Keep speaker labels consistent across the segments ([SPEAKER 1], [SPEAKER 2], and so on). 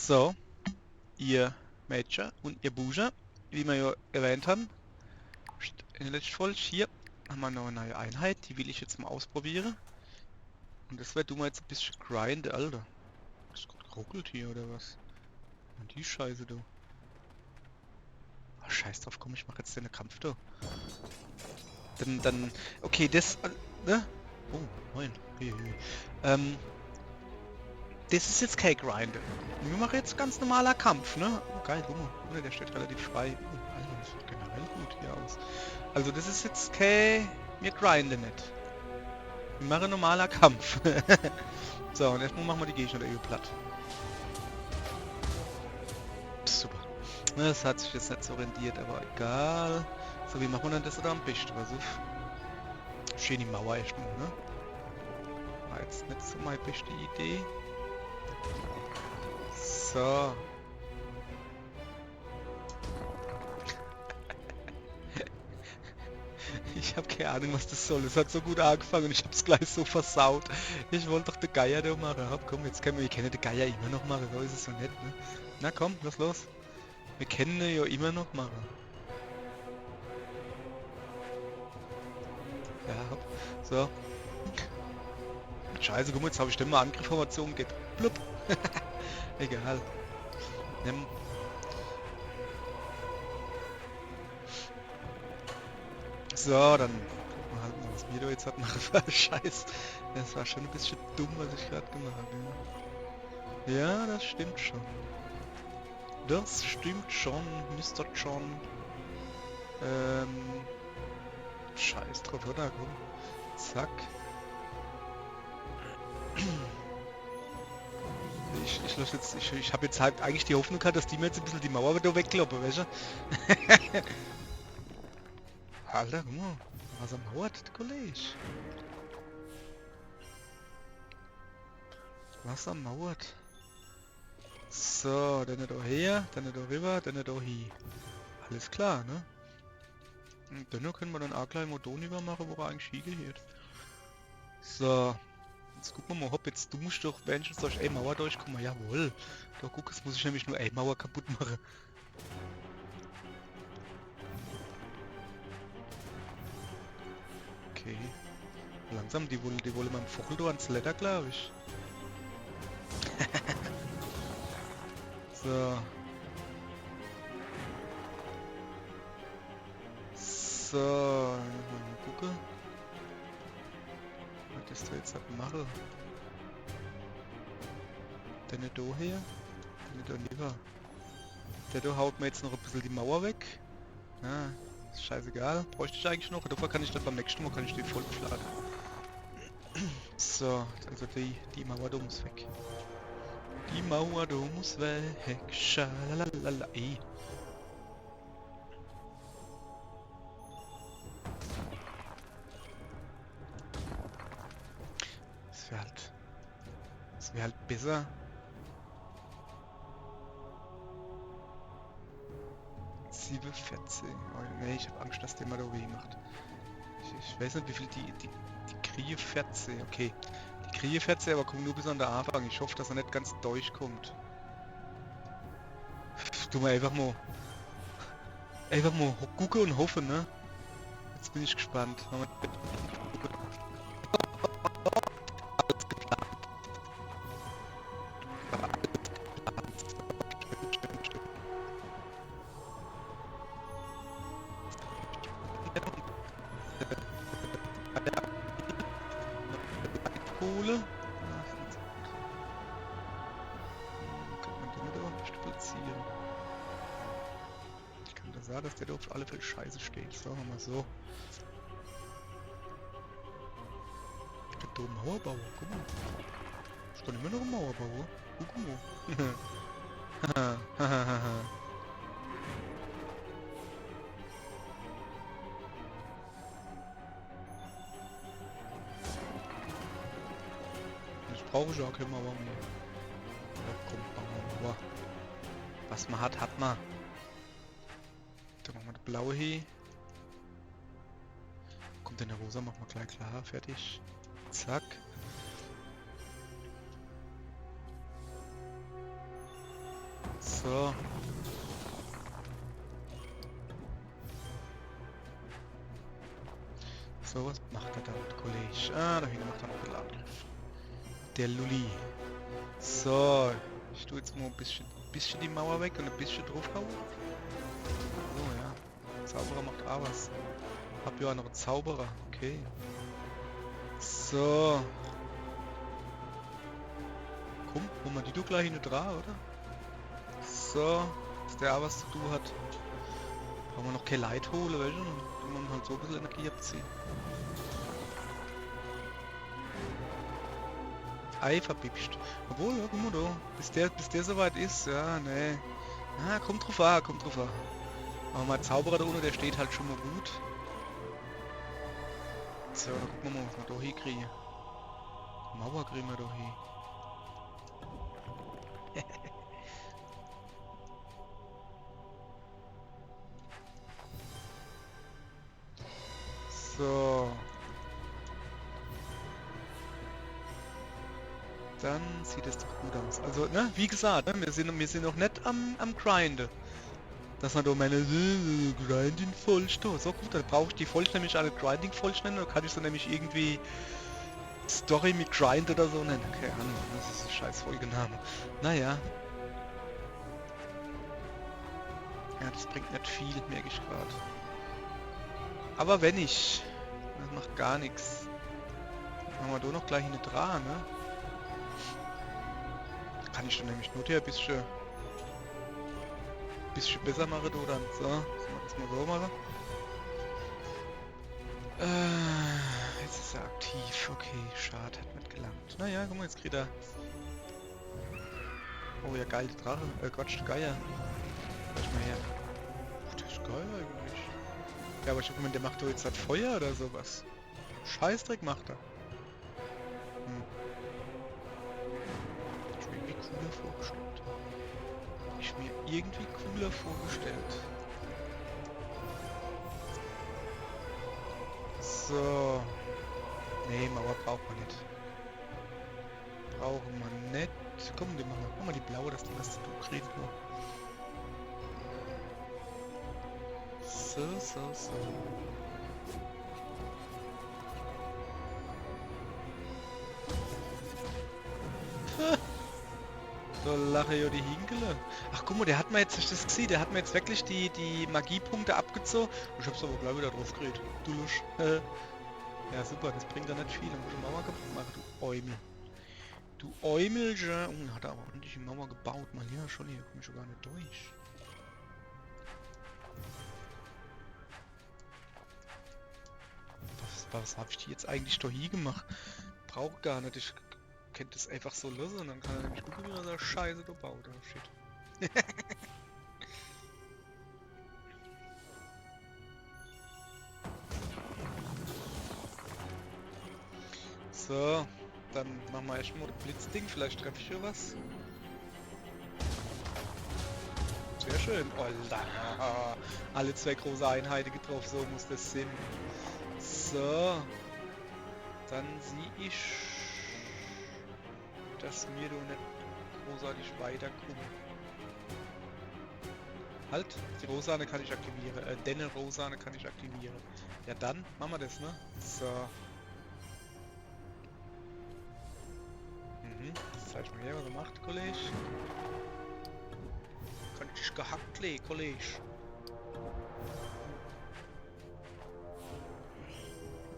[SPEAKER 1] So, ihr Mädchen und ihr Bursche, wie wir ja erwähnt haben, in der letzten Folge, hier haben wir noch eine neue Einheit, die will ich jetzt mal ausprobieren. Und das wird du mal jetzt ein bisschen grinden, Alter. Ist gerade geruckelt hier oder was? Und die Scheiße, du. Ah, scheiß drauf, komm, ich mach jetzt den Kampf, du. Dann, okay, ne? Oh, moin. Hui, hui. Ähm, Das ist jetzt kein Grind. Wir machen jetzt ganz normaler Kampf, ne? Oh, geil, guck mal. Oh, der steht relativ frei. Oh, Alter, das sieht generell gut hier aus. Also das ist jetzt kein... Wir grinden nicht. Wir machen normaler Kampf. So, und erstmal machen wir die Gegner der platt. Super. Das hat sich jetzt nicht so rendiert, aber egal. So, wie machen wir denn das da am besten? Also, schön die Mauer erstmal, ne? War jetzt nicht so meine beste Idee. So. Ich habe keine Ahnung, was das soll. Es hat so gut angefangen und ich habe es gleich so versaut. Ich wollte doch den Geier da machen. Hopp, komm, jetzt können wir den Geier immer noch machen. So ist es so nett, ne? Na komm, lass los. Wir können ihn ja immer noch machen. Ja, hopp. So. Scheiße, guck mal, jetzt habe ich den mal Angriffsformation geht. Blub. Egal. Nimm. So, dann gucken wir halt mal, was wir da jetzt hat machen. Scheiß. Das war schon ein bisschen dumm, was ich gerade gemacht habe. Ja, das stimmt schon. Das stimmt schon, Mr. John. Ähm, Scheiß drauf, oder? Komm. Zack. Ich lasse jetzt, ich habe jetzt halt eigentlich die Hoffnung gehabt, dass die mir jetzt ein bisschen die Mauer wieder wegkloppen, weißt du? Alter, guck mal. Was er mauert, der Kollege. Was er mauert. So, dann da her, dann da rüber, dann da hin. Alles klar, ne? Und dann können wir dann auch gleich Modon übermachen, wo er eigentlich hingehört. So. Jetzt gucken wir mal, hopp, jetzt du musst doch wenigstens durch eine Mauer durchkommen. Jawohl. Da guck, jetzt muss ich nämlich nur eine Mauer kaputt machen. Okay. Langsam, die wollen meinem Vogel da ans Letter, glaube ich. So. So. Mal gucken. Was ist da jetzt machen? Der nicht da her? Der nicht da lieber. Der da haut mir jetzt noch ein bisschen die Mauer weg. Ah, ist scheißegal. Bräuchte ich eigentlich noch. Dafür kann ich dann beim nächsten Mal kann ich den voll schlagen. So, also die Mauer da muss weg. Die Mauer da muss weg. Schalalala. Ey. Das wäre halt besser. Siebe 14. Oh, nee, ich habe Angst, dass der mal da weh macht. Ich weiß nicht, wie viel die Krie 14. Okay. Die Krie 14, aber kommt nur bis an den Anfang. Ich hoffe, dass er nicht ganz durchkommt. Tu mal einfach mal gucken und hoffen, ne? Jetzt bin ich gespannt. Kohle. Kann man den nicht auch nicht platzieren? Ich kann da sagen, dass der da auf alle Fälle scheiße steht. Sagen wir mal so. Der da Mauerbauer, guck mal. Ich kann immer noch ein Mauerbauer. Guck mal. Jetzt brauche ich auch keine Mauer mehr. Da kommt Mauer. Was man hat, hat man. Dann machen wir die blaue hier. Kommt denn der rosa, machen wir gleich klar, fertig. Zack. So. So, was macht er da mit Kollege? Ah, da hinten macht er noch ein bisschen Angriff. Der Lulli. So, ich tue jetzt mal ein bisschen die Mauer weg und ein bisschen draufhauen. So, ja. Zauberer macht auch was. Hab ja noch einen Zauberer. Okay. So. Komm, holen wir die du gleich hinten dran, oder? So. Dass der auch was zu tun hat. Brauchen wir noch kein Leid holen, weißt du? Dann können wir halt so ein bisschen Energie abziehen. Ei verbibst. Obwohl, ja, guck mal da. Bis der soweit ist, ja, nee. Ah, kommt drauf an, kommt drauf an. Aber mein Zauberer da unten, der steht halt schon mal gut. So, dann gucken wir mal, was wir da hinkriegen. Mauer kriegen wir da hin. So. Dann sieht es doch gut aus. Also, ne, wie gesagt, ne, wir sind noch nicht am Grinden. Dass man da meine Grinding vollstehen. So gut, dann brauche ich die voll nämlich alle Grinding vollstellen. Dann kann ich so nämlich irgendwie Story mit Grind oder so nennen. Keine Ahnung, das ist ein scheiß Folgename. Naja. Ja, das bringt nicht viel, merke ich gerade. Aber wenn ich. Das macht gar nichts. Machen wir da noch gleich hinten dran, ne? Kann ich dann nämlich nur hier ein bisschen besser machen, oder? So, sollen wir das mal so machen. Jetzt ist er aktiv. Okay, schade, hat nicht gelangt. Naja, guck mal, jetzt kriegt er... Oh ja, geil, der Drache. Quatsch, der Geier. Lass mal her. Ach, der ist geil eigentlich. Ja, aber ich hab gemeint, der macht doch jetzt halt Feuer oder sowas. Scheißdreck macht er. Hm. Ich mir irgendwie cooler vorgestellt. Ich mir irgendwie cooler vorgestellt. So. Nee, Mauer braucht man nicht. Brauchen wir nicht. Komm, die machen wir. Mach mal die blaue, dass die was zu tun kriegt nur. So. So lache ich ja die Hinkele. Ach guck mal, der hat mir jetzt, hast du das gesehen, der hat mir jetzt wirklich die Magiepunkte abgezogen. Ich hab's aber gleich wieder drauf geredet. Du Lusch. Ja super, das bringt ja nicht viel. Dann muss ich Mauer kaputt machen, du Eumel. Du Eumelchen. Oh, hat er aber ordentlich die Mauer gebaut. Mal hier schon, hier komme ich schon gar nicht durch. Was habe ich die jetzt eigentlich da hier gemacht? Braucht gar nicht. Ich könnte das einfach so lösen. Dann kann er nämlich gucken, wie er so Scheiße da baut. Oh shit. So, dann machen wir erstmal das Blitzding. Vielleicht treffe ich hier was. Sehr schön. Oh, la. Alle zwei große Einheiten getroffen. So muss das sein. So. Dann sehe ich, dass wir da nicht großartig weiterkommen. Halt, die Rosane kann ich aktivieren. Denne Rosane kann ich aktivieren. Ja dann, machen wir das, ne? So. Zeig mal her, was er macht, Kollege. Kann ich gehackt legen, Kollege.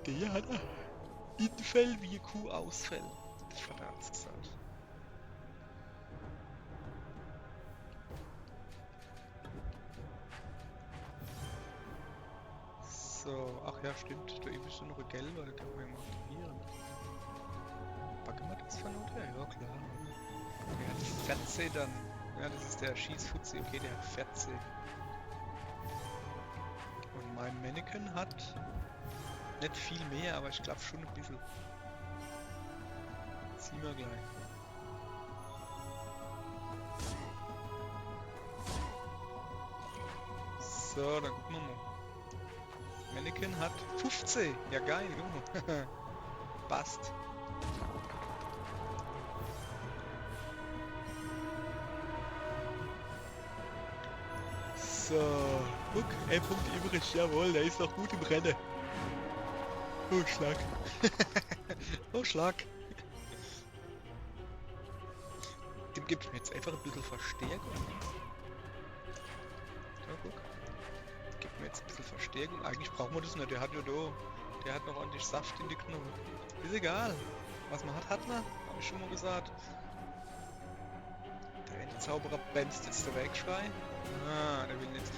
[SPEAKER 1] Der hat Infell wie Kuh ausfällt. Das hat er uns gesagt. So, ach ja, stimmt. Da ist noch ein gelber, den kann man mal aktivieren. Packen wir das von unter? Ja, klar. Der hat 14 dann. Ja, das ist der Schießfutzi. Okay, der hat 14. Und mein Mannequin hat nicht viel mehr, aber ich glaube schon ein bisschen. Ziehen wir gleich. So, dann gucken wir mal. Mannequin hat 15. Ja geil, guck mal. Passt. So, guck, ein Punkt übrig, jawohl, der ist noch gut im Rennen. Oh, Schlag. Oh, Schlag. Dem gibt mir jetzt einfach ein bisschen Verstärkung. Ja, guck. Gibt mir jetzt ein bisschen Verstärkung. Eigentlich brauchen wir das nicht, der hat ja da. Der hat noch ordentlich Saft in die Knochen. Ist egal. Was man hat man. Hab ich schon mal gesagt. Der Endzauberer bremst jetzt der Wegschrei. Ah, der will jetzt.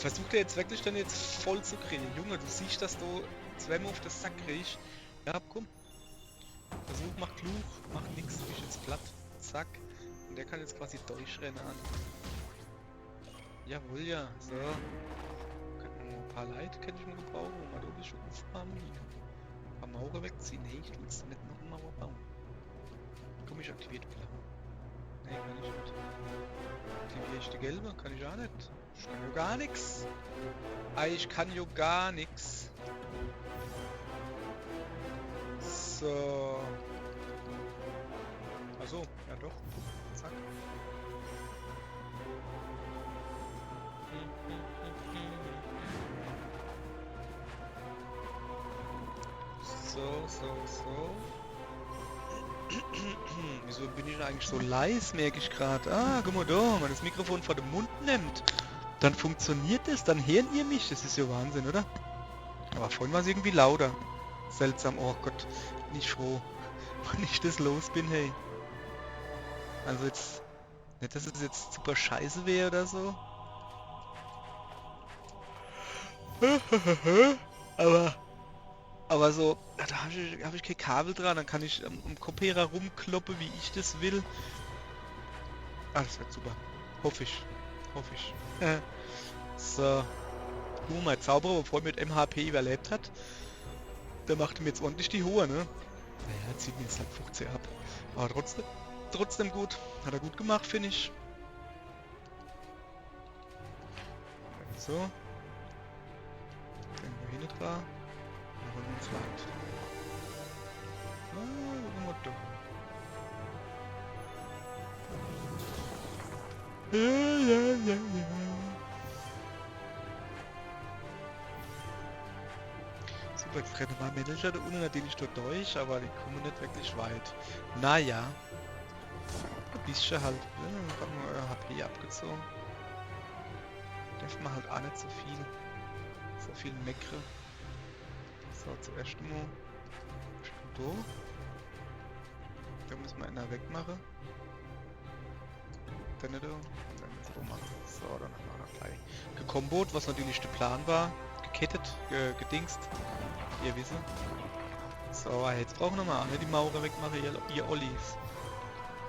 [SPEAKER 1] Versucht er jetzt wirklich dann jetzt voll zu kriegen. Junge, du siehst, dass du zweimal auf den Sack kriegst. Ja, komm. Versuch, mach klug, mach nix, du bist jetzt platt. Zack. Und der kann jetzt quasi durchrennen an. Jawohl, ja. So. Könnten wir noch ein paar Leute, kann ich mal gebrauchen, um mal da ein bisschen aufräumen hier. Ein paar Mauer wegziehen. Nee, ich will jetzt nicht noch eine Mauer bauen. Komm, ich aktiviert blau. Nee, kann ich nicht. Aktiviere ich die gelbe? Kann ich auch nicht. Ich kann ja gar nichts. Ich kann ja gar nichts. So. Achso, ja doch. Zack. So. Wieso bin ich eigentlich so leise, merke ich gerade. Ah, guck mal da, wenn man das Mikrofon vor dem Mund nimmt, dann funktioniert es, dann hören ihr mich. Das ist ja Wahnsinn, oder? Aber vorhin war es irgendwie lauter. Seltsam, oh Gott, bin ich froh, wann ich das los bin, hey. Also jetzt, nicht, dass es jetzt super scheiße wäre oder so. Aber so, da hab ich kein Kabel dran, dann kann ich am Kopierer rumkloppen, wie ich das will. Ah, das wird super. Hoffe ich. So. Mein Zauberer, bevor er mit MHP überlebt hat, der macht ihm jetzt ordentlich die Hohe, ne? Naja, zieht mir jetzt halt 15 ab. Aber trotzdem gut. Hat er gut gemacht, finde ich. So. Irgendwo hin dran. Dann holen wir uns Land. Ah, Motto. Ja. Super, jetzt rennen mal Manager da unten natürlich dort durch, aber die kommen nicht wirklich weit. Naja. Ein bisschen halt. Ja, haben wir euer HP abgezogen. Darf man halt auch nicht so viel meckere. So, zuerst mal. Da müssen wir einer wegmachen. Dann nicht da. Und dann so machen. So, dann haben wir noch gleich gekombot, was natürlich der Plan war. Gekettet, gedingst. Ihr wisst. So, jetzt brauchen wir mal die Maurer wegmachen, ihr Ollis.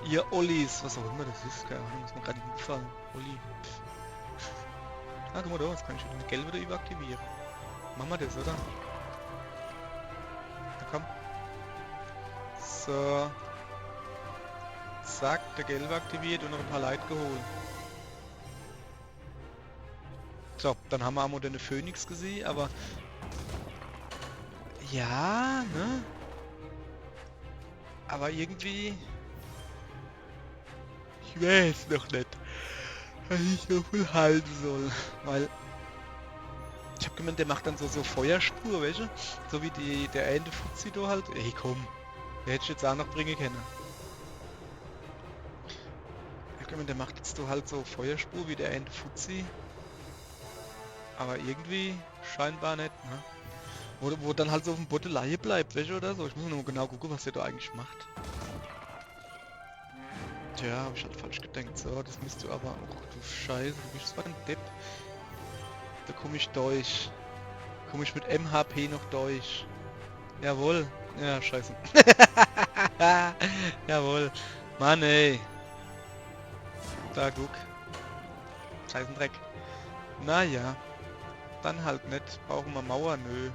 [SPEAKER 1] Ihr Ollis, was auch immer das ist, keine Ahnung, ist mir gerade hingefallen. Olli. Ah, guck mal da, jetzt kann ich den gelben wieder überaktivieren. Machen wir das, oder? Na komm. So. Zack, der gelbe aktiviert und noch ein paar Leute geholt. So, dann haben wir auch den Phönix gesehen, aber... Ja, ne? Aber irgendwie... Ich weiß noch nicht, was ich so viel halten soll, weil... Ich hab gemeint, der macht dann so Feuerspur, weißt du? So wie der Ende Fuzzi da halt. Ey, komm. Der hätte ich jetzt auch noch bringen können. Ich hab gemeint, der macht jetzt so halt so Feuerspur wie der Ende Fuzzi. Aber irgendwie scheinbar nicht, ne? Wo dann halt so auf dem Botteleie bleibt, weißt du, oder so. Ich muss nur genau gucken, was der da eigentlich macht. Tja, hab ich halt falsch gedacht. So, das müsst du aber... Oh, du Scheiße, du bist zwar ein Depp. Da komme ich durch. Komme ich mit MHP noch durch. Jawohl. Ja, scheiße. Jawohl. Mann, ey. Da, guck. Scheißendreck. Naja. Dann halt nicht. Brauchen wir Mauer? Nö.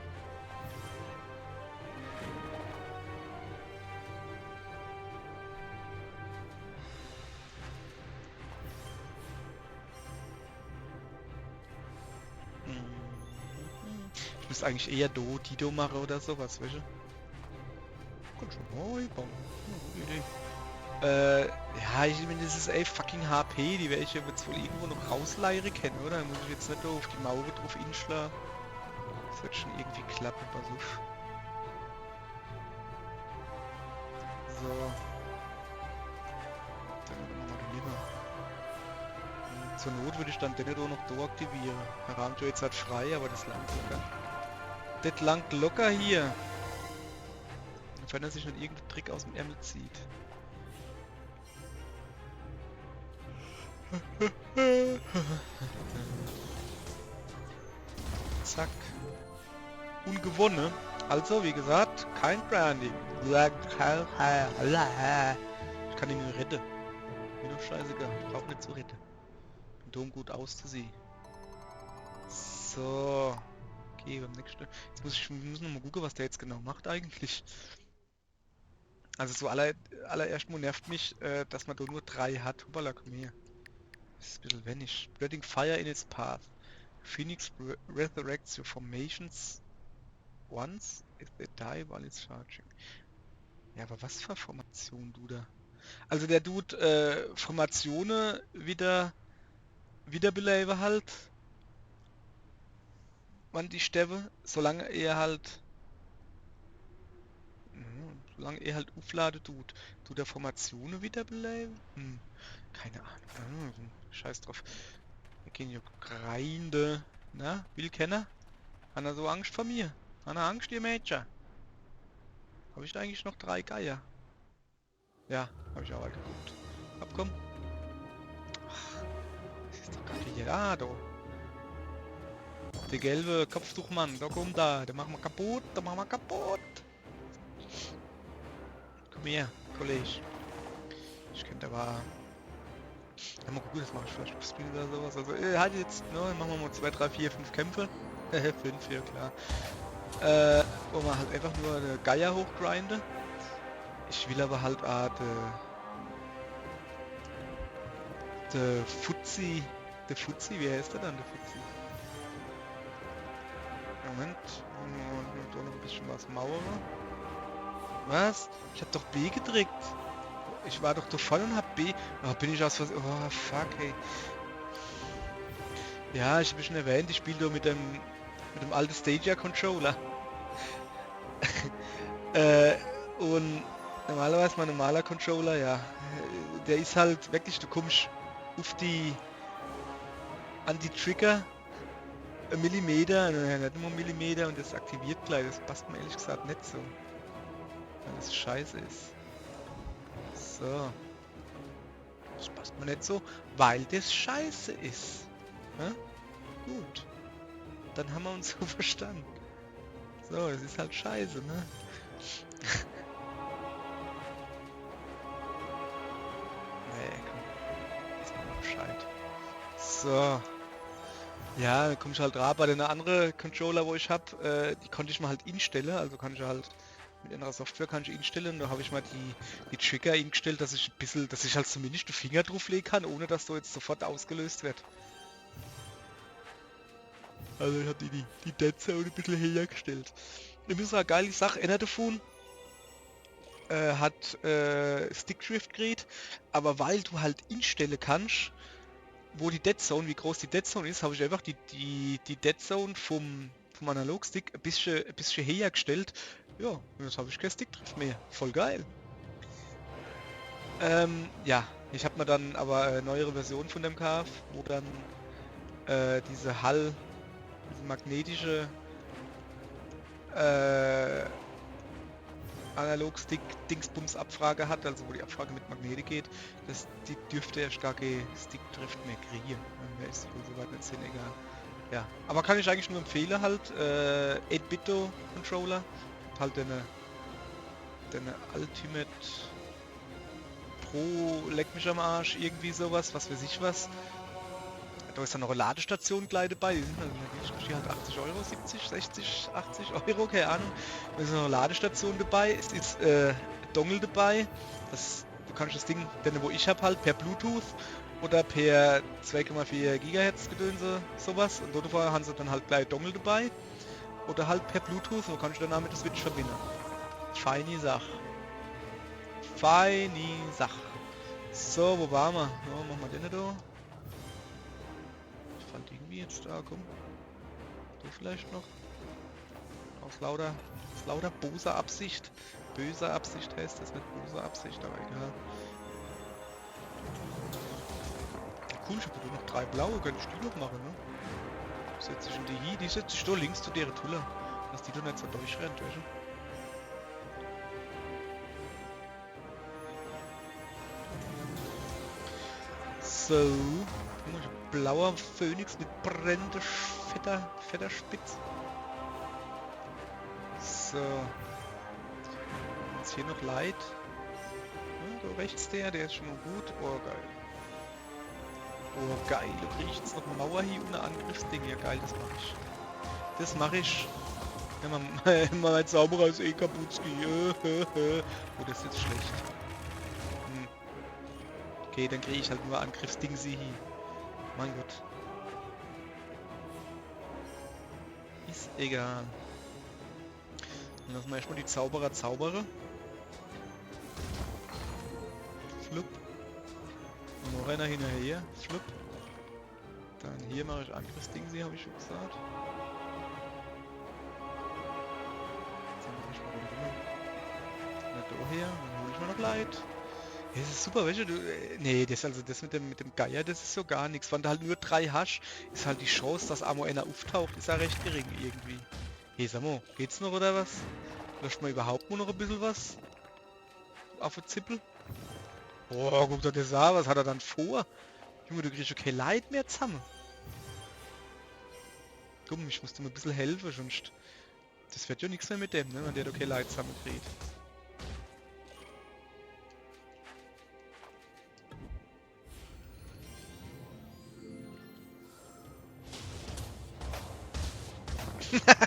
[SPEAKER 1] Ich müsste eigentlich eher Dido machen oder sowas, weißt du? Kann schon mal bauen. Gute Idee. Ja, ich meine, das ist fucking HP, die werde ich ja jetzt wohl irgendwo noch rausleiern können, oder? Da muss ich jetzt nicht da auf die Mauer drauf inschlagen. Das wird schon irgendwie klappen, pass auf. So. Dann machen wir den lieber. Zur Not würde ich dann den hier noch da aktivieren. Herr Ramjo jetzt hat frei, aber das langt locker. Das langt locker hier. Wenn er sich nicht irgendeinen Trick aus dem Ärmel zieht. Zack. Ungewonnen. Also, wie gesagt, kein Brandy. Ich kann ihn nur retten. Mir doch scheißegal. Ich brauche nicht zu retten. Bin dumm gut auszusehen. So. Okay, beim nächsten. Jetzt wir müssen noch mal gucken, was der jetzt genau macht eigentlich. Also so allererst mal nervt mich, dass man da nur 3 hat. Hoppala, komm her. Das ist ein bisschen wenig. Spreading fire in its path. Phoenix resurrects your formations once if they die while it's charging. Ja, aber was für Formation, du da? Also der tut Formationen wiederbeleben halt, wann die sterben, solange er halt aufladen tut er Formationen wiederbeleben? Keine Ahnung. Scheiß drauf. Wir gehen hier grinde. Na, Willkenner? Hat er so Angst vor mir? Hat er Angst, ihr Mädchen? Habe ich da eigentlich noch 3 Geier? Ja, habe ich auch halt geguckt. Abkommen. Ach, das ist doch kacke hier. Ah, da. Der gelbe Kopftuchmann, da kommt da. Der machen wir kaputt, da machen wir kaputt. Komm her, Kollege. Ich könnte aber... Ja, mal gucken, das mache ich vielleicht auf Spiel oder sowas. Also, halt jetzt, ne, machen wir mal 2, 3, 4, 5 Kämpfe. 5, ja klar. Wo man halt einfach nur eine Geier hochgrinde. Ich will aber halt der Fuzzi, wie heißt der dann, der Fuzzi? Moment, da noch ein bisschen was mauern. Was? Ich hab doch B gedrückt. Ich war doch voll und hab B. Oh, bin ich aus Versehen. Oh, fuck, ey. Ja, ich habe schon erwähnt, ich spiele da mit dem alten Stadia-Controller. Und normalerweise mein normaler Controller, ja, der ist halt wirklich, du kommst an die Trigger, ein Millimeter, nicht nur ein Millimeter und das aktiviert gleich, das passt mir ehrlich gesagt nicht so, weil das scheiße ist. So. Das passt mir nicht so, weil das scheiße ist. Ja? Gut. Dann haben wir uns so verstanden. So, das ist halt scheiße, ne? Nee, komm. Jetzt mal Bescheid. So. Ja, dann komme ich halt rein bei den anderen Controller, wo ich habe, die konnte ich mal halt instellen, also kann ich halt mit anderer Software kann ich instellen. Da habe ich mal die Trigger eingestellt, dass ich halt zumindest den Finger drauf legen kann, ohne dass so jetzt sofort ausgelöst wird. Also ich habe die Dead Zone ein bisschen höher gestellt. Ich muss eine geile Sache, einer davon hat Stickdrift gekriegt, aber weil du halt instellen kannst, wo die Dead Zone, wie groß die Dead Zone ist, habe ich einfach die Dead Zone vom Analogstick ein bisschen höher gestellt. Ja, jetzt habe ich kein Stickdrift mehr. Voll geil. Ja, ich habe mir dann aber eine neuere Version von dem gekauft, wo dann diese magnetische Analog-Stick-Dingsbums-Abfrage hat, also wo die Abfrage mit Magnete geht, die dürfte ja starke Stick-Drift mehr kriegen. Mir ist wohl soweit nicht Sinn, egal. Ja, aber kann ich eigentlich nur empfehlen halt, 8-Bit-Controller, halt den Ultimate Pro, leck mich am Arsch, irgendwie sowas, was weiß ich was. Da ist dann noch eine Ladestation gleich dabei, die sind dann halt 80 Euro, 70, 60, 80 Euro, keine Ahnung. Da ist noch eine Ladestation dabei, es ist Dongle dabei, du kannst das Ding, denn wo ich habe halt per Bluetooth oder per 2,4 GHz Gedönse, sowas, und dort haben sie dann halt gleich Dongle dabei oder halt per Bluetooth, so kannst du dann auch mit der Switch verbinden. Feine Sache. Feine Sache. So, wo waren wir? Ja, machen wir den da. Ich fand irgendwie jetzt da, komm. Du vielleicht noch. Aus lauter boser Absicht. Böser Absicht heißt das, nicht böse Absicht, aber egal. Cool, ich habe noch 3 blaue, könnte ich die noch machen, ne? Setze ich in die hier, die setze ich da links zu der Tulle. Dass die da nicht so durchrennt, weißt du? So. Blauer Phönix mit brennender fetter Spitze. So. Jetzt hier noch Light. Ja, da rechts der ist schon mal gut. Oh geil. Oh geil, da kriege ich jetzt noch eine Mauer hier und ein Angriffsding. Ja geil, das mache ich. Das mache ich. Ja, mein Zauberer ist eh Kaputski. Oh, das ist jetzt schlecht. Hm. Okay, dann kriege ich halt nur Angriffsding sie hier. Mein Gott. Ist egal. Dann lassen wir erstmal die Zauberer zaubere. Flupp. Und noch einer hinterher. Flupp. Dann hier mache ich Angriffsding sie, habe ich schon gesagt. Dann mache ich mal den Rimmer. Nicht da her, dann hole ich mir noch Leid. Ja, das ist super, weißt du, nee, das mit dem Geier, das ist so gar nichts. Wenn du halt nur 3 hast, ist halt die Chance, dass einmal einer auftaucht, ist ja recht gering irgendwie. Hey, sag mal, geht's noch oder was? Löscht mal überhaupt nur noch ein bisschen was? Auf den Zippel? Oh, guck dir das an, was hat er dann vor? Junge, du kriegst ja kein Leid mehr zusammen. Komm, ich muss dir mal ein bisschen helfen, sonst... Das wird ja nichts mehr mit dem, ne, wenn der okay Leid zusammen kriegt.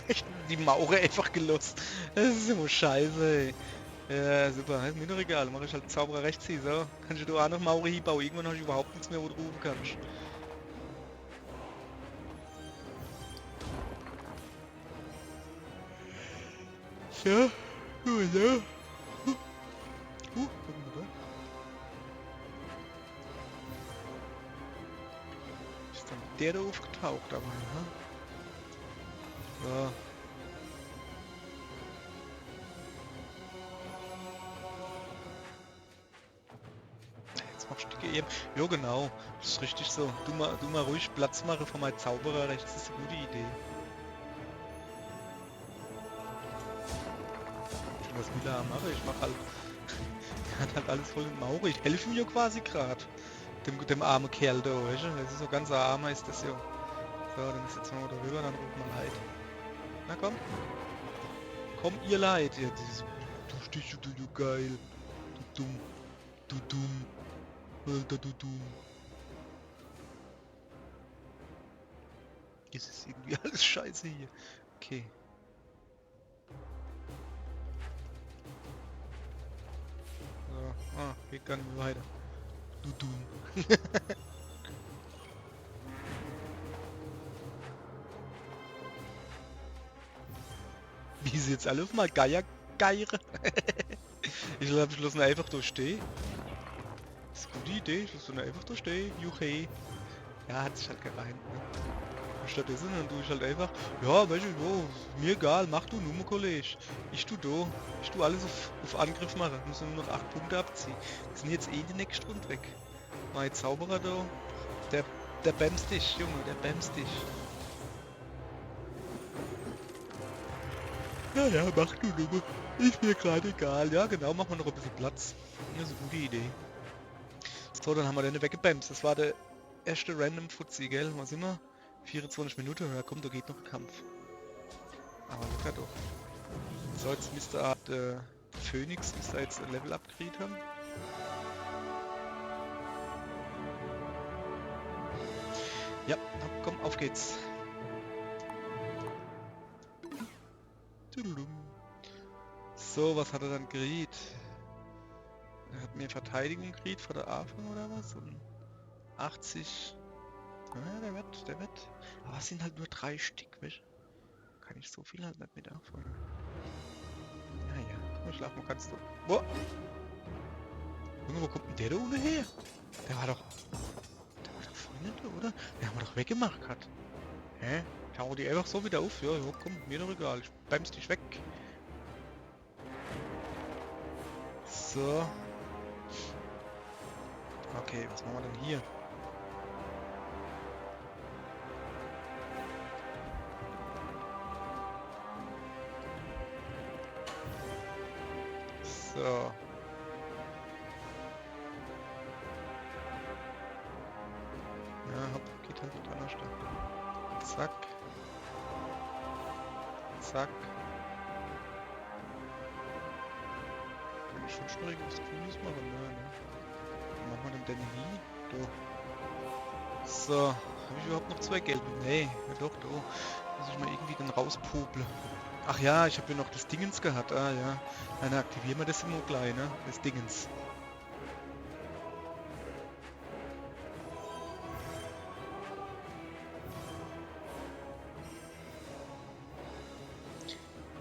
[SPEAKER 1] Ich hab die Maurer einfach gelost. Das ist immer scheiße, ey. Ja, super. Ist mir doch egal. Mach ich halt Zauberer rechts hier, so. Kannst du auch noch Maurer hier bauen. Irgendwann hast du überhaupt nichts mehr, wo du rufen kannst. Ja, ja. Guck mal da. Ist dann der da aufgetaucht, aber, ne? Ja. Jetzt machst du die eben. Ja, genau. Das ist richtig so. Du mal ruhig Platz machen von meinem Zauberer rechts. Das ist eine gute Idee. Was will er machen? Ich mach halt... Er hat halt alles voll in Mauer. Ich helfe mir quasi gerade. Dem armen Kerl da, weißt du? Das ist so ganz armer ist das ja. So, dann ist jetzt mal darüber, dann ruft man Leid. Na komm. Komm, ihr Leid. Ja, dieses... Du stehst du geil. Du dumm. Du dumm. Alter, du dumm. Ist es irgendwie alles scheiße hier. Okay. So. Ah, geht gar nicht mehr weiter. Du dumm. Wie sie jetzt alle auf mal Geier geiere. Ich glaube, ich lasse ihn einfach da stehen. Das ist eine gute Idee, ich lasse ihn einfach da stehen. Juche. Ja, hat sich halt gereimt, ne? Und stattdessen dann tue ich halt einfach, ja, weißt du, jo, mir egal, mach du nur, Kollege. Ich tu da. Ich tu alles auf Angriff machen. Muss nur noch 8 Punkte abziehen. Wir sind jetzt eh die nächste Runde weg. Mein Zauberer da, der, der bämst dich, Junge, der bämst dich. Ja, ja, mach du nur. Ist mir gerade egal. Ja, genau, machen wir noch ein bisschen Platz. Das ist eine gute Idee. So, dann haben wir den weggebämst. Das war der erste Random Fuzzi, gell? Was sind wir? 24 Minuten. Ja, komm, da geht noch ein Kampf. Aber locker doch. So, jetzt müsste Phoenix, müsste jetzt ein Level upgrade haben. Ja, komm, auf geht's. So, was hat er dann gekriegt? Er hat mir Verteidigung gekriegt vor der Anfang oder was? Und 80. Ja, der wird. Aber es sind halt nur 3 Stück, weißt du? Kann ich so viel halt nicht mit anfangen. Ja, ja. Komm, ich schlaf mal ganz du. Boah! Junge, wo kommt denn der da unten her? Der war doch... Der war doch vorhin da, oder? Den haben wir doch weggemacht gerade. Hä? Tauche die einfach so wieder auf? Ja, ja, komm, mir doch egal. Ich bremse dich weg. So. Okay, was machen wir denn hier? So. Ja, hopp, geht halt nicht anders da. Zack. Zack. Kann ich schon schnell was Cooles machen, ne? Wie machen wir denn hier? Da. So. Habe ich überhaupt noch 2 gelbe? Nee, ja doch, da. Muss ich mal irgendwie dann rauspopeln. Ach ja, ich habe ja noch das Dingens gehabt. Ah ja. Dann aktivieren wir das immer gleich, ne? Das Dingens.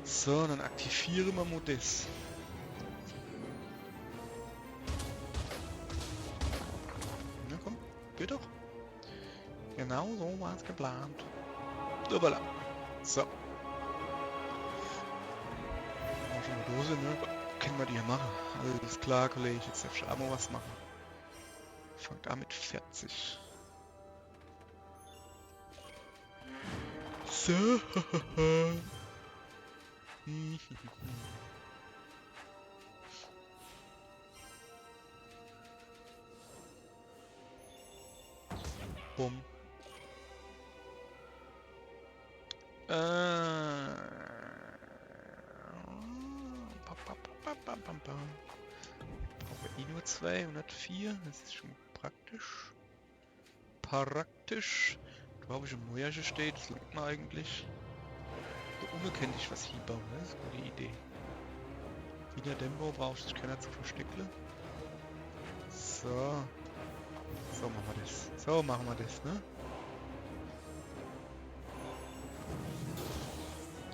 [SPEAKER 1] So, dann aktivieren wir mal das. Na komm, geht doch. Genau so war es geplant. Voilà. So. Mal schon mal Dose, ne? Können wir die hier machen. Alles klar, Kollege. Jetzt darf ich auch mal was machen. Fangt an mit 40. So. Bumm. Brauche eh nur 204. Das ist schon praktisch. Da habe ich ein Moyage steht. Das langt mir eigentlich. So unbekennlich was hier bauen, ne? Das ist eine gute Idee. Wieder Dembo brauchst du keiner zu verstecken. So. So machen wir das. So machen wir das, ne?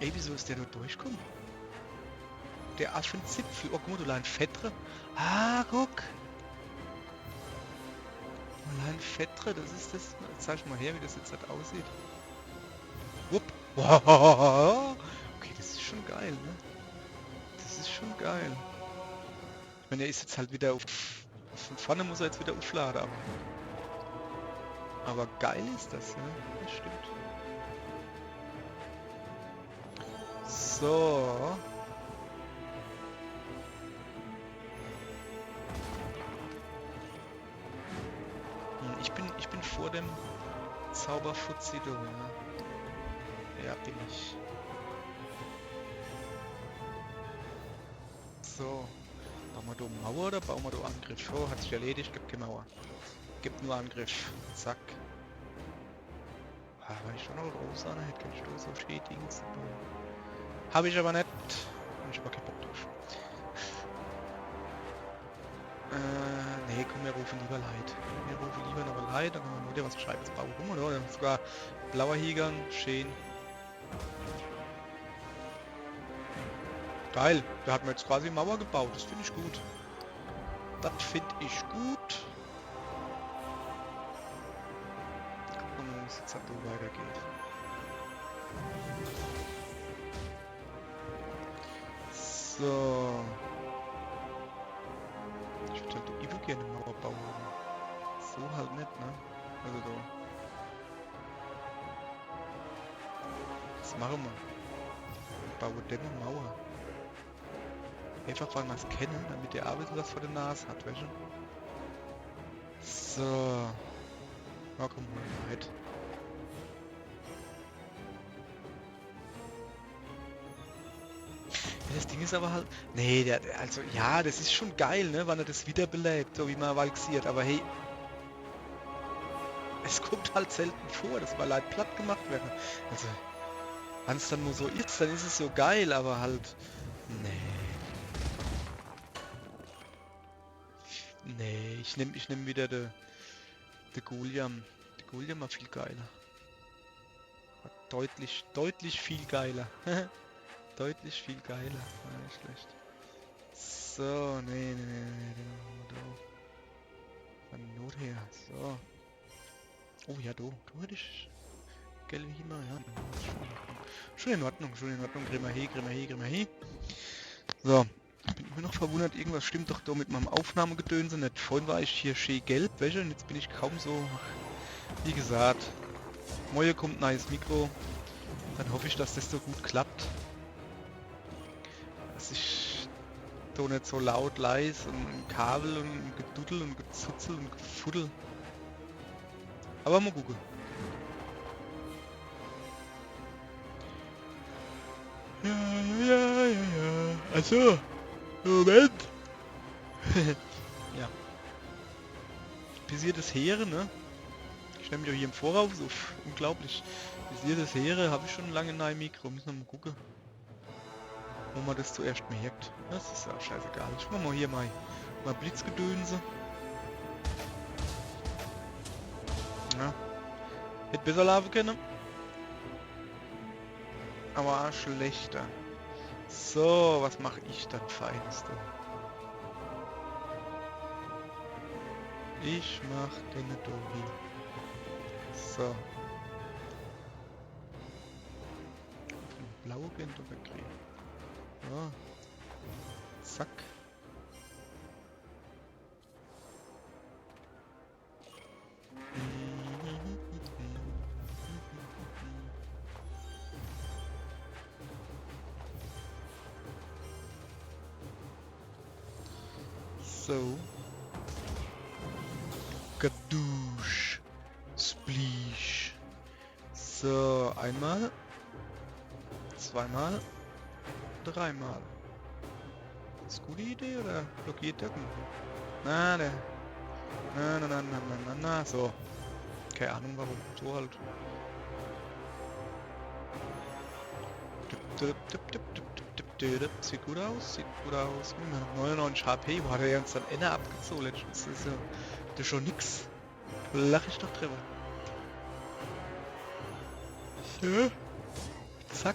[SPEAKER 1] Ey, wieso ist der da durchgekommen? Der Aschenzipfel. Oh, guck mal, du allein Fettre. Ah, guck. Allein Fettre, das ist das. Jetzt zeig ich mal her, wie das jetzt halt aussieht. Wupp. Wow. Okay, das ist schon geil, ne? Das ist schon geil. Ich meine, er ist jetzt halt wieder auf... Von vorne muss er jetzt wieder aufladen, aber geil ist das, ja? Das stimmt. So. Ich bin vor dem Zauberfutzi da, ja. Ja, bin ich. So. Bauen wir da Mauer oder bauen wir da Angriff? Oh, hat sich erledigt, gibt keine Mauer. Gibt nur Angriff. Zack. Ah, wenn ich schon noch rosa hätte, kann ich da so schädigen zu bauen. Habe ich aber nicht. Hab ich aber keinen Bock drauf. Nee, komm, wir rufen lieber Leid. Wir rufen lieber noch Leid, dann können wir wieder was Gescheites bauen. Guck mal, oder? Sogar blauer Hegern, schön. Geil, da hat man jetzt quasi Mauer gebaut, das finde ich gut. Das finde ich gut. Gucken wir mal, wie es jetzt halt so weitergeht. So. Ich würde halt immer gerne Mauer bauen. So halt nicht, ne? Also so. Das machen wir. Ich baue denn eine Mauer. Einfach weil wir es kennen, damit der Arbeit was vor der Nase hat, weißt du? So. Ja, komm mal weit. Ja, das Ding ist aber halt... Nee, also ja, das ist schon geil, ne, wenn er das wiederbelebt, so wie man valxiert, aber hey... Es kommt halt selten vor, dass mal Leute platt gemacht werden. Also, wenn es dann nur so ist, dann ist es so geil, aber halt... Nee. Nee, ich nehm wieder de Gulliam. Der Gulliam war viel geiler. War deutlich viel geiler. Deutlich viel geiler. War nicht schlecht. So, nee, von Not her, so. Oh ja, du hätte ich gelbe immer, ja. Schon in Ordnung, gehen wir hier. So, bin immer noch verwundert, irgendwas stimmt doch da mit meinem Aufnahmegedönse nicht. Vorhin war ich hier schön gelb, welche, und jetzt bin ich kaum so, wie gesagt. Morgen kommt ein neues Mikro, dann hoffe ich, dass das so gut klappt. Dass ich da nicht so laut, leise und ein Kabel und ein Geduddel und Gezutzel und Gefuddel. Aber mal gucken. Ja. Also, Moment. Ja. Bis ihr das Heere, ne? Ich stelle mich doch hier im Voraus auf. Unglaublich. Bis ihr das Heere, habe ich schon lange ein Mikro. Müssen wir mal gucken. Wo man das zuerst merkt. Das ist ja scheißegal. Ich mach mal hier mal Blitzgedönse. Ja. Hätte besser laufen können. Aber auch schlechter. So, was mache ich dann Feinste? Ich mach den Adobe. So. Blaue Gent oder grün? Ja. Zack. So. Gadouche. Splish. So, einmal. Zweimal. Dreimal. Ist eine gute Idee oder blockiert der? Na, ne. Na. So. Keine Ahnung warum. So halt. Sieht gut aus. 99 HP. Wo hat er uns dann Ende abgezogen? Das ist ja schon nix. Lach ich doch drüber. So. Zack.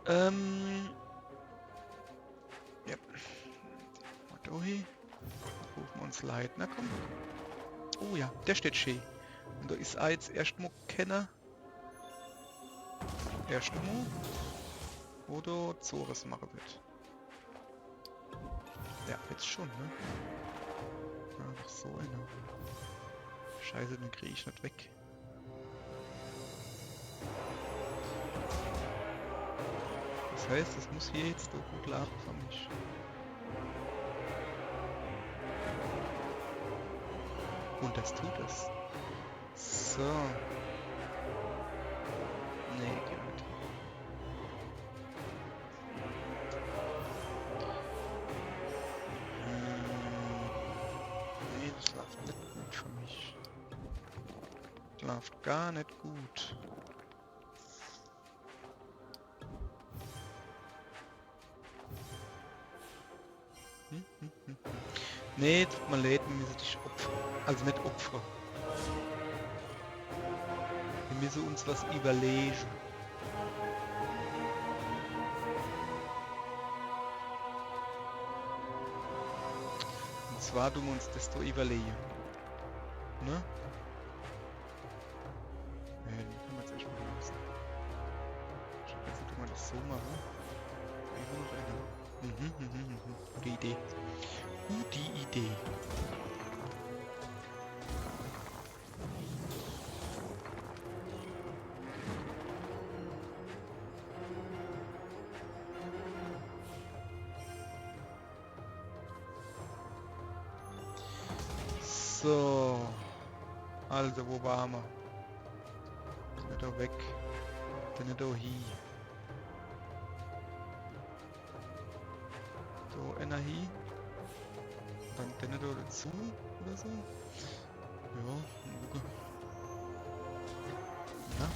[SPEAKER 1] Ja. Motohi. Rufen wir uns leid. Na komm. Oh ja, der steht schön. Und da ist jetzt erstmal Kenner. Erste Mal. Oder Zores machen wird. Ja, jetzt schon, ne? Ach so einer. Scheiße, den kriege ich nicht weg. Das heißt, es muss hier jetzt so gut laufen für mich. Und das tut es. So. Nee, geht nicht. Nee, das läuft nicht gut für mich. Das läuft gar nicht gut. Nee, tut mir leid, wir müssen dich opfern. Also nicht opfern. Wir müssen uns was überlegen. Und zwar tun wir uns das da überlegen. Ne? Ne, den können wir jetzt erstmal lösen. Ich hab jetzt tun wir das so machen. Gute Idee. Gute Idee. So. Also, wo waren wir? Nicht da weg. Nicht da hin. So, Energie. Dann den da dazu oder so. Ja, mal gucken. Ja,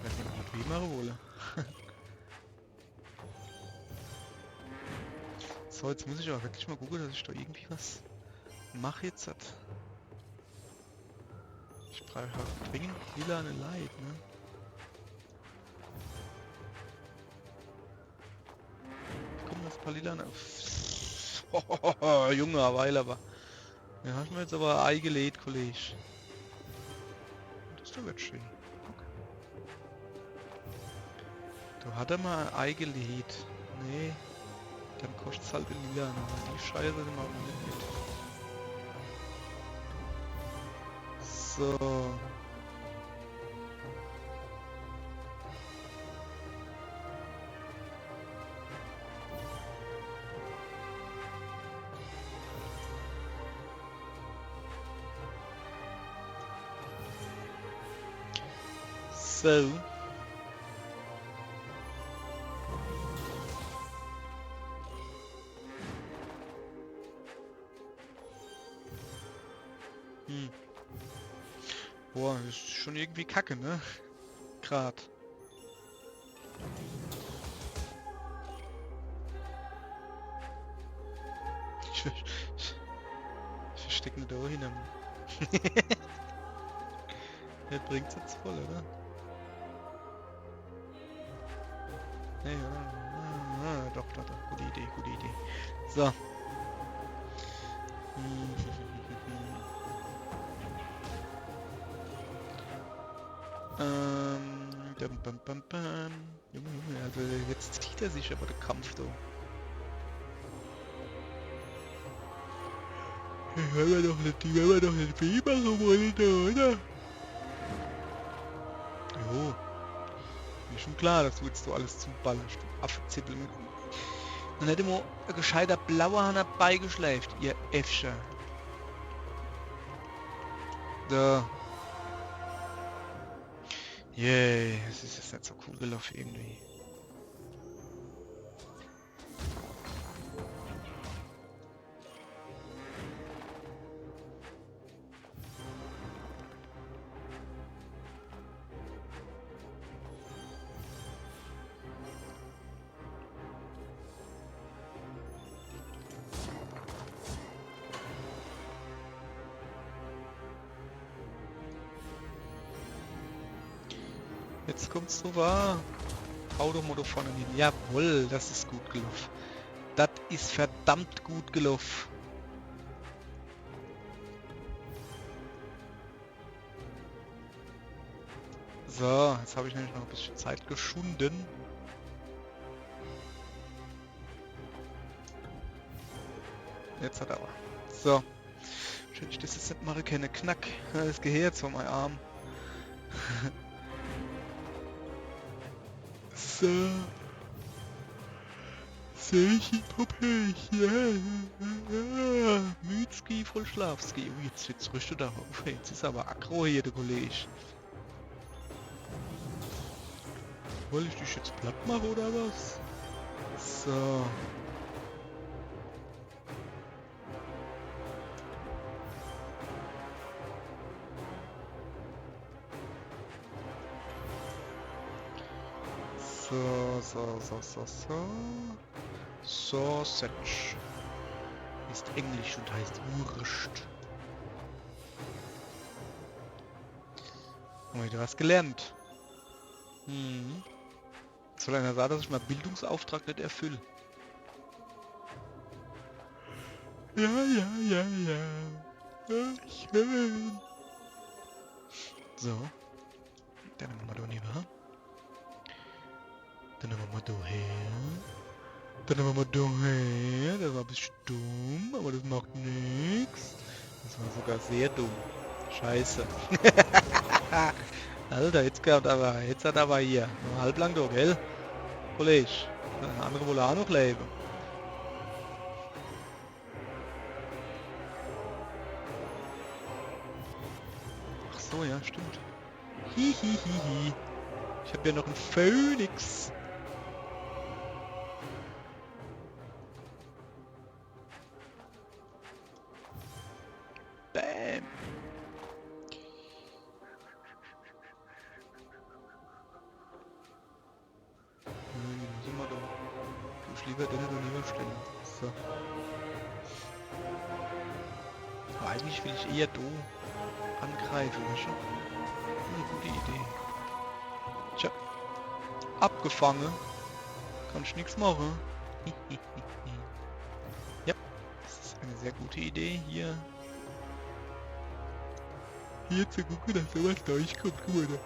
[SPEAKER 1] wenn ich noch wie immer hole. So, jetzt muss ich aber wirklich mal gucken, dass ich da irgendwie was mache jetzt. Ich brauche halt dringend lila eine Light, ne? Kommen das paar lila auf. Junge, weil aber. Ja, hast mir jetzt aber ein Ei gelegt, Kollege. Das wird schön. Du hat er mal ein Ei gelegt. Nee, dann kostet es halt in Lila. Die Scheiße, die machen wir nicht mit. So. So. Boah, ist schon irgendwie kacke, ne? Grad. Ich verstecke mir da auch hin. Der bringt's jetzt voll, oder? Nee, oder? Doch. Gute Idee. So. Junge, also jetzt zieht er sich aber der Kampf da. Die werden wir doch nicht Fieber so wollen, oder? Jo. Mir schon klar, dass du jetzt so alles zum ballerst, du Affenzippel. Dann hätte man ein gescheiter blauer Hahn beigeschleift, ihr Äffscher. So. Yay, es ist jetzt nicht so cool gelaufen irgendwie. Jetzt kommt's so wahr. Hau doch mal da vorne hin. Jawohl, das ist gut gelaufen. Das ist verdammt gut gelaufen. So, jetzt habe ich nämlich noch ein bisschen Zeit geschunden. Jetzt hat er aber. So. Schön, ich das jetzt nicht mache, keine Knack. Das geht jetzt von meinem Arm. So. Solche Puppe. Ja. Mütski voll Schlafski. Oh, jetzt rüstet er auf. Jetzt ist aber aggro hier, der Kollege. Soll ich dich jetzt platt machen oder was? So. Sausage ist Englisch und heißt Wurst. Haben wir wieder was gelernt. Soll einer sagen, dass ich mal Bildungsauftrag nicht erfülle? Ja. Schön. So. Dann nehmen wir da rüber. Dann nehmen wir da her. Dann nehmen wir da her. Das war ein bisschen dumm, aber das macht nichts. Das war sogar sehr dumm. Scheiße. Alter, jetzt hat er aber hier. Noch halblang da, gell? Kollege. Der andere wohl auch noch leben. Ach so, ja, stimmt. Hihihihi. Ich habe ja noch einen Phönix. Bam. Sind wir da. Ich lieber den lieber stellen. So. Aber eigentlich will ich eher da angreifen, weißt du? Eine gute Idee. Tja. Abgefangen. Kann ich nichts machen. Ja. sehr gute Idee, hier zu gucken, dass sowas durchkommt. Guck mal da.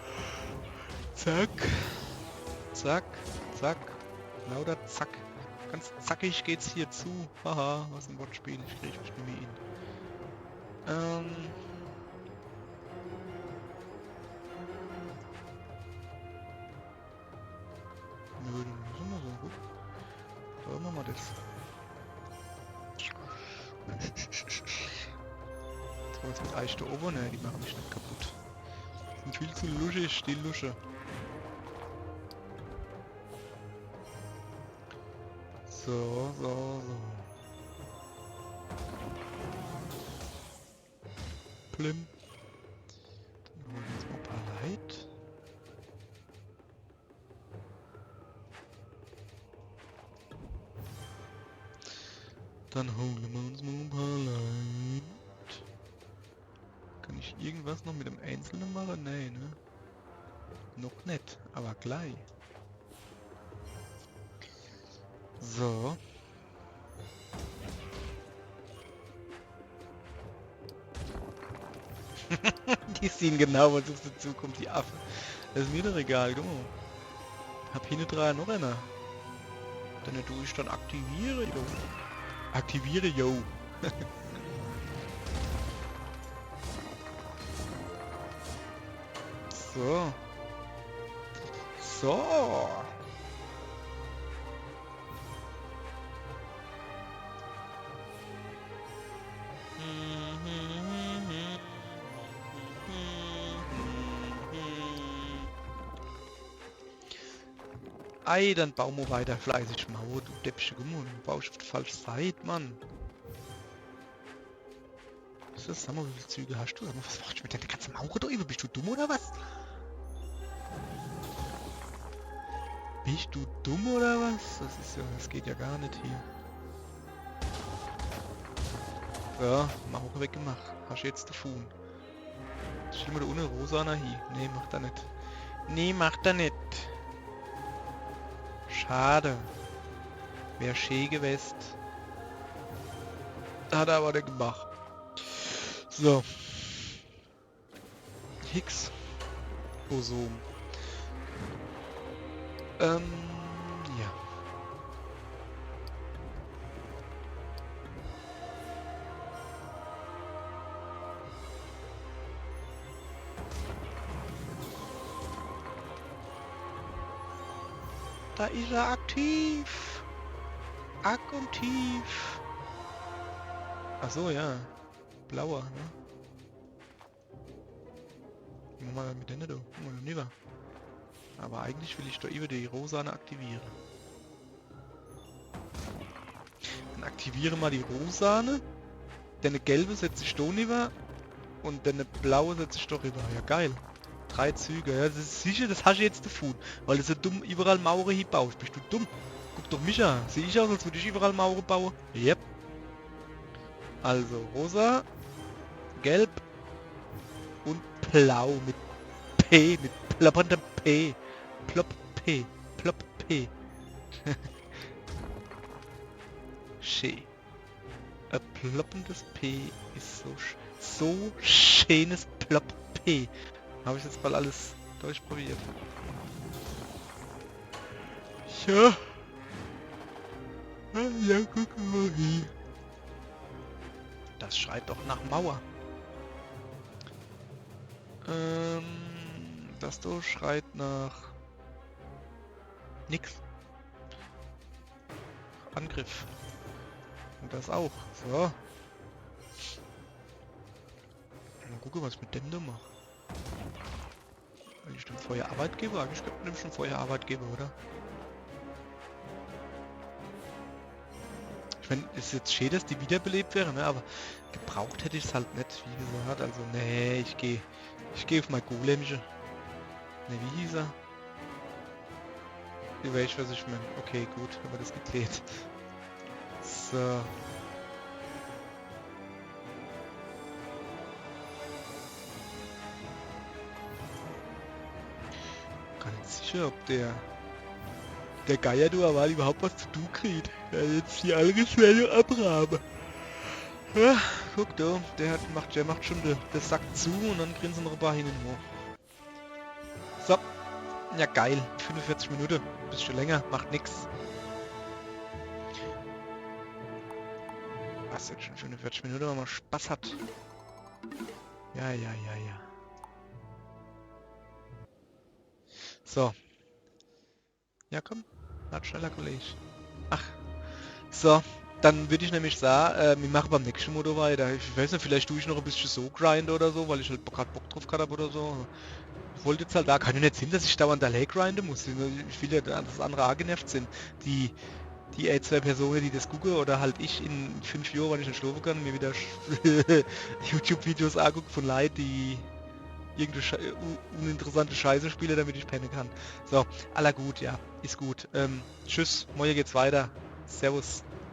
[SPEAKER 1] Zack. Zack. Zack. Lauter Zack. Ganz zackig geht's hier zu. Haha, was ein Wortspiel. Ich krieg nicht mehr hin. Nö, dann müssen wir so. Gut. So, machen wir das. So, jetzt mit Eichte Ober, ne, die machen mich nicht kaputt. Sind viel zu luschig, die Lusche. So, so, so. Plim. Dann holen wir uns mal ein paar Light. Dann holen wir uns mal ein paar Light. Kann ich irgendwas noch mit dem Einzelnen machen? Nee, ne? Noch nicht, aber gleich. So. Die sehen genau, was auf dazu kommt, die Affen. Das ist mir doch egal, guck mal. Hab hinten dran noch einer. Dann tue ich dann aktiviere, yo. Aktiviere, yo. So. So. Ei, dann bauen wir weiter fleißig Mauer, du Deppsche Gummel. Du baust auf die falsche Seite, Mann. Was ist das? Sag mal, wie viele Züge hast du? Sag mal, was machst du mit der ganzen Mauer da über? Bist du dumm oder was? Bist du dumm oder was? Das ist ja, das geht ja gar nicht hier. So, Mauer weggemacht. Hast du jetzt davon. Stell mal da unten rosa hin. Nee, macht er nicht. Nee, macht er nicht. Schade. Wäre schön gewesen. Hat er aber nicht gemacht. So. Higgs. Boson. Ja. Da ist er aktiv. Aktiv. Ach so, ja. Blauer, ne? Guck mal mit denen da. Guck mal, lieber. Aber eigentlich will ich da über die Rosane aktivieren. Dann aktiviere mal die Rosane. Deine gelbe setze ich da rüber. Und deine blaue setze ich da rüber. Ja, geil. 3 Züge. Ja, das ist sicher, das hast du jetzt davon. Weil du so dumm überall Mauern hier baust. Bist du dumm? Guck doch mich an. Sehe ich aus, als würde ich überall Mauern bauen? Yep. Also rosa, gelb und blau mit P, mit plopperndem P. Plop P. Plop P. Schön. Ein ploppendes P ist so schönes Plop P. Habe ich jetzt mal alles durchprobiert. Ja. Ja, guck mal hier. Das schreit doch nach Mauer. Das da schreit nach nix. Angriff. Und das auch. So. Mal gucken, was ich mit dem da mache. Will ich dem Feuer Arbeitgeber? Ich könnte nämlich schon Feuer Arbeitgeber, oder? Ich meine, ist jetzt schön, dass die wiederbelebt wäre, ne? Aber gebraucht hätte ich es halt nicht, wie gesagt. Also, nee, ich gehe auf mein Golemchen. Ne, wie hieß er? Du weißt, was ich meine. Okay, gut, haben wir das geklärt. So. Gar nicht sicher, ob der Geier du aber überhaupt was zu tun kriegt. Ja, jetzt die Allgeswelle abrabe. Ja, guck da, der macht schon der Sack zu und dann grinsen noch ein paar hinten hoch. So, ja geil, 45 Minuten, bisschen länger, macht nix. Was jetzt schon 45 Minuten, wenn man Spaß hat. Ja, ja, ja, ja. So. Ja komm, hat schneller Kollege. Ach, so. Dann würde ich nämlich sagen, wir machen beim nächsten Modo weiter. Ich weiß nicht, vielleicht tue ich noch ein bisschen so grind oder so, weil ich halt gerade Bock drauf gehabt habe oder so. Ich wollte jetzt halt da, kann ja nicht Sinn, dass ich dauernd allein grinden muss. Ich will ja, dass andere auch genervt sind. Die zwei Personen, die das gucken, oder halt ich in 5 Jahren, wenn ich nicht schlafen kann, mir wieder YouTube-Videos angucke von Leuten, die irgendeine uninteressante Scheiße spielen, damit ich pennen kann. So, aller gut, ja, ist gut. Tschüss, morgen geht's weiter. Servus.